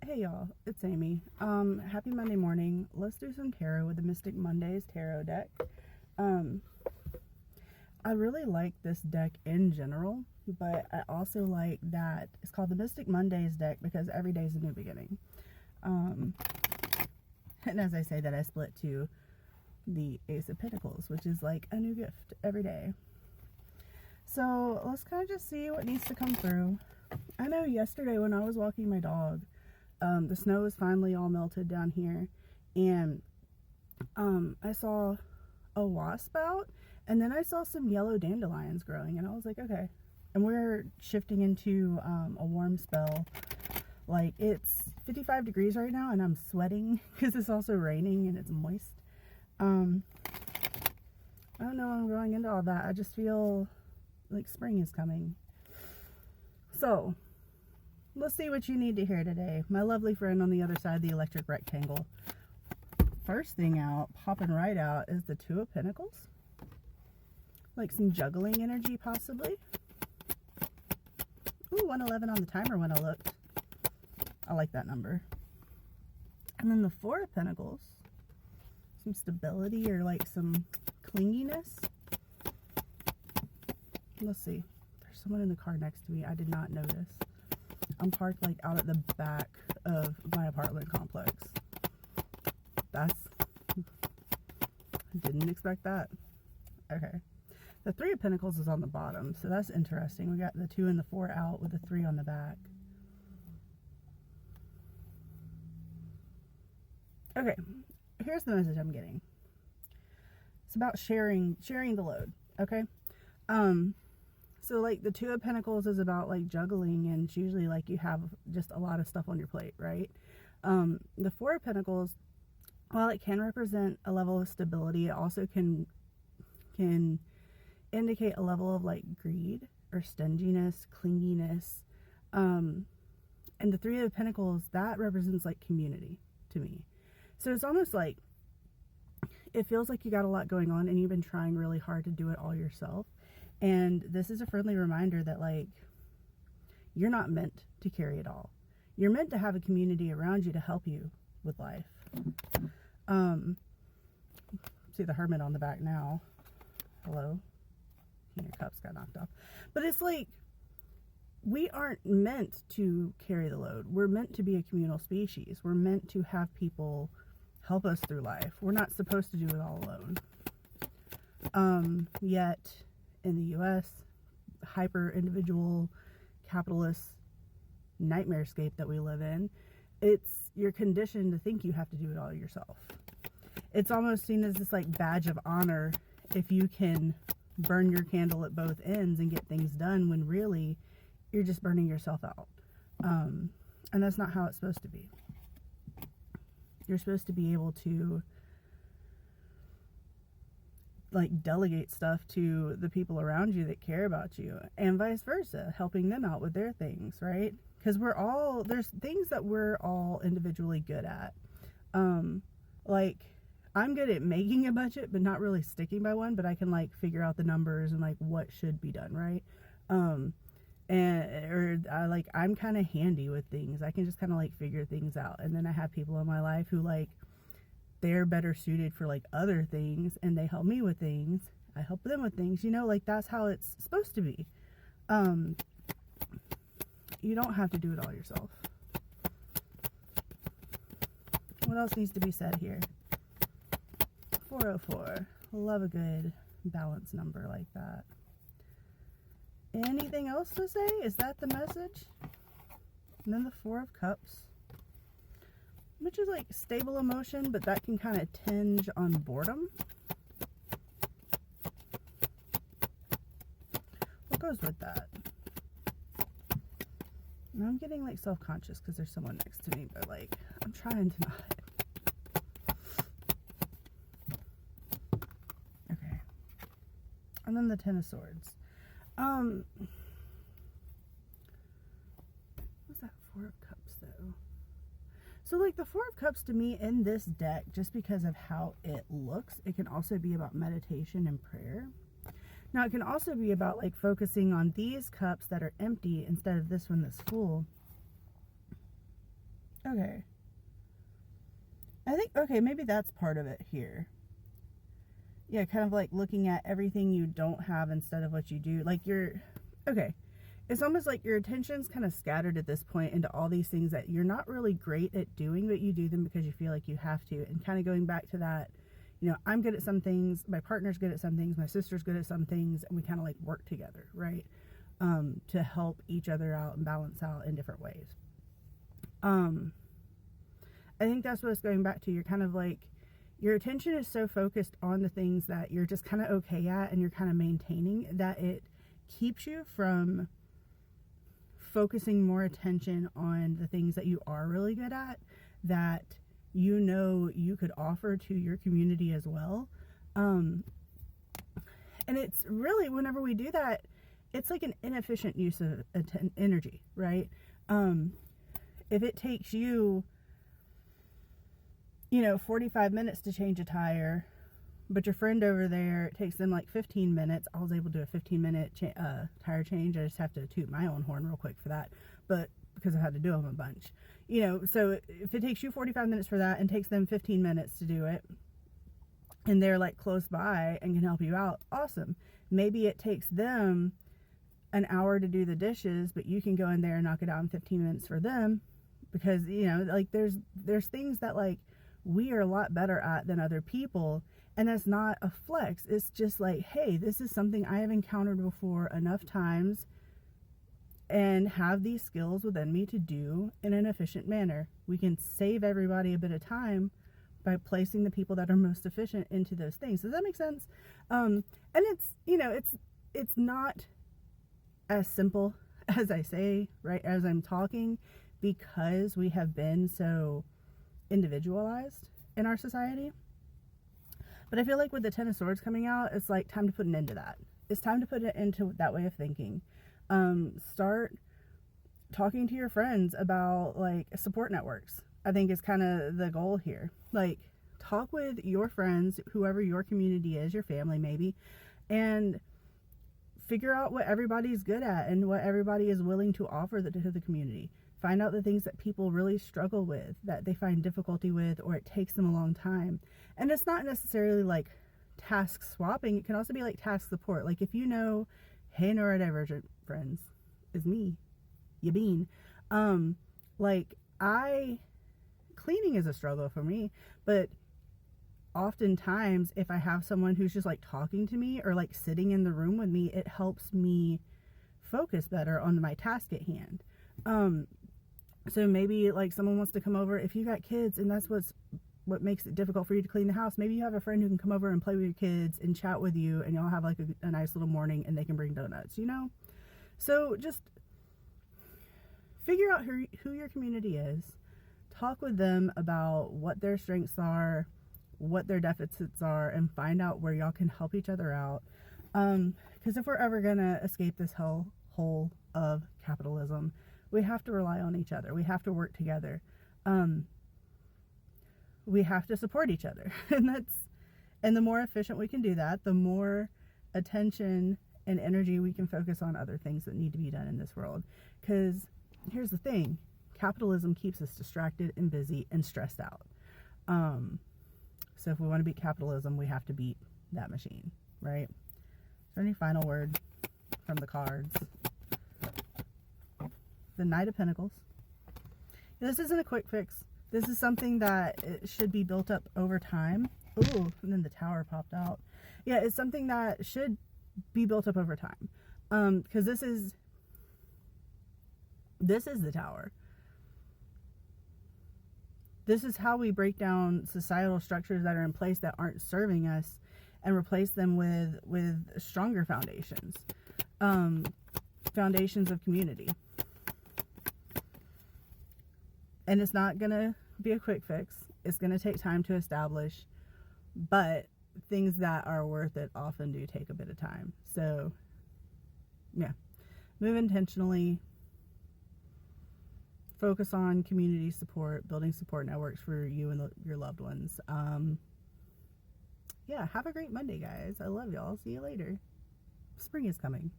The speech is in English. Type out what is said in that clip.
Hey y'all, it's Amy. Happy Monday morning. Let's do some tarot with the Mystic Mondays tarot deck. Um, I really like this deck in general, but I also like that it's called the Mystic Mondays deck because every day is a new beginning. And as I say that, I split to the Ace of Pentacles, which is like a new gift every day. So let's kind of just see what needs to come through. I know yesterday when I was walking my dog, the snow was finally all melted down here, and I saw a wasp out, and then I saw some yellow dandelions growing, and I was like, okay. And we're shifting into a warm spell. Like, it's 55 degrees right now, and I'm sweating because it's also raining and it's moist. I don't know when I'm going into all that. I just feel like spring is coming. So let's see what you need to hear today. My lovely friend on the other side of the electric rectangle. First thing out, popping right out, is the Two of Pentacles. Like some juggling energy, possibly. Ooh, 111 on the timer when I looked. I like that number. And then the Four of Pentacles. Some stability or like some clinginess. Let's see. There's someone in the car next to me. I did not notice. I'm parked like out at the back of my apartment complex. I didn't expect that. Okay. The Three of Pentacles is on the bottom, so that's interesting. We got the 2 and the 4 out with the 3 on the back. Okay, here's the message I'm getting. It's about sharing the load, okay? So like the Two of Pentacles is about like juggling, and it's usually like you have just a lot of stuff on your plate, right? The Four of Pentacles, while it can represent a level of stability, it also can indicate a level of like greed or stinginess, clinginess. And the Three of Pentacles, that represents like community to me. So it's almost like it feels like you got a lot going on and you've been trying really hard to do it all yourself. And this is a friendly reminder that like you're not meant to carry it all. You're meant to have a community around you to help you with life. See the Hermit on the back now. Hello. Your cups got knocked off. But it's like we aren't meant to carry the load. We're meant to be a communal species. We're meant to have people help us through life. We're not supposed to do it all alone. Yet in the US, hyper individual capitalist nightmarescape that we live in, you're conditioned to think you have to do it all yourself. It's almost seen as this like badge of honor if you can burn your candle at both ends and get things done, when really you're just burning yourself out. And that's not how it's supposed to be. You're supposed to be able to like delegate stuff to the people around you that care about you, and vice versa, helping them out with their things, right? Because there's things that we're all individually good at. Like I'm good at making a budget but not really sticking by one, but I can like figure out the numbers and like what should be done, right? I'm kind of handy with things. I can just kind of like figure things out. And then I have people in my life who like they're better suited for like other things, and they help me with things. I help them with things, like that's how it's supposed to be. You don't have to do it all yourself. What else needs to be said here? 404. Love a good balance number like that. Anything else to say? Is that the message? And then the Four of Cups, which is like stable emotion, but that can kind of tinge on boredom. What goes with that? And I'm getting like self-conscious because there's someone next to me, but like I'm trying to not. Okay. And then the Ten of Swords. What's that Four of Cups though? So like the Four of Cups to me in this deck, just because of how it looks, it can also be about meditation and prayer. Now it can also be about like focusing on these cups that are empty instead of this one that's full. Okay. I think, okay, maybe that's part of it here. Yeah, kind of like looking at everything you don't have instead of what you do. Like okay. It's almost like your attention's kind of scattered at this point into all these things that you're not really great at doing, but you do them because you feel like you have to. And kind of going back to that, I'm good at some things, my partner's good at some things, my sister's good at some things, and we kind of like work together, right? To help each other out and balance out in different ways. I think that's what it's going back to. You're kind of like, your attention is so focused on the things that you're just kind of okay at and you're kind of maintaining, that it keeps you from focusing more attention on the things that you are really good at, that you could offer to your community as well. And it's really, whenever we do that, it's like an inefficient use of energy, right? If it takes you 45 minutes to change a tire, but your friend over there, it takes them like 15 minutes. I was able to do a 15-minute tire change. I just have to toot my own horn real quick for that, but because I've had to do them a bunch. So if it takes you 45 minutes for that and takes them 15 minutes to do it, and they're like close by and can help you out, awesome. Maybe it takes them an hour to do the dishes, but you can go in there and knock it out in 15 minutes for them, because like there's things that like we are a lot better at than other people. And that's not a flex. It's just like, hey, this is something I have encountered before enough times and have these skills within me to do in an efficient manner. We can save everybody a bit of time by placing the people that are most efficient into those things. Does that make sense? And it's, it's not as simple as I say, right, as I'm talking, because we have been so individualized in our society. But I feel like with the Ten of Swords coming out, it's like time to put an end to that. It's time to put it into that way of thinking. Start talking to your friends about like support networks. I think is kind of the goal here. Like, talk with your friends, whoever your community is, your family maybe, and figure out what everybody's good at and what everybody is willing to offer to the community. Find out the things that people really struggle with, that they find difficulty with, or it takes them a long time. And it's not necessarily like task swapping. It can also be like task support. Like if hey, neurodivergent friends, is me, Yabeen. Cleaning is a struggle for me, but oftentimes if I have someone who's just like talking to me or like sitting in the room with me, it helps me focus better on my task at hand. So maybe like someone wants to come over. If you got kids and that's what makes it difficult for you to clean the house, maybe you have a friend who can come over and play with your kids and chat with you, and y'all have like a nice little morning, and they can bring donuts, So just figure out who your community is. Talk with them about what their strengths are, what their deficits are, and find out where y'all can help each other out. Because if we're ever gonna escape this hole of capitalism, we have to rely on each other. We have to work together. We have to support each other. And the more efficient we can do that, the more attention and energy we can focus on other things that need to be done in this world. Because here's the thing, capitalism keeps us distracted and busy and stressed out. So if we want to beat capitalism, we have to beat that machine, right? Is there any final word from the cards? The Knight of Pentacles. This isn't a quick fix. This is something that it should be built up over time. Ooh, and then the Tower popped out. Yeah, it's something that should be built up over time. Because this is the Tower. This is how we break down societal structures that are in place that aren't serving us and replace them with stronger foundations. Foundations of community. And it's not going to be a quick fix. It's going to take time to establish, but things that are worth it often do take a bit of time. So, yeah. Move intentionally. Focus on community support, building support networks for you and your loved ones. Yeah, have a great Monday, guys. I love y'all. See you later. Spring is coming.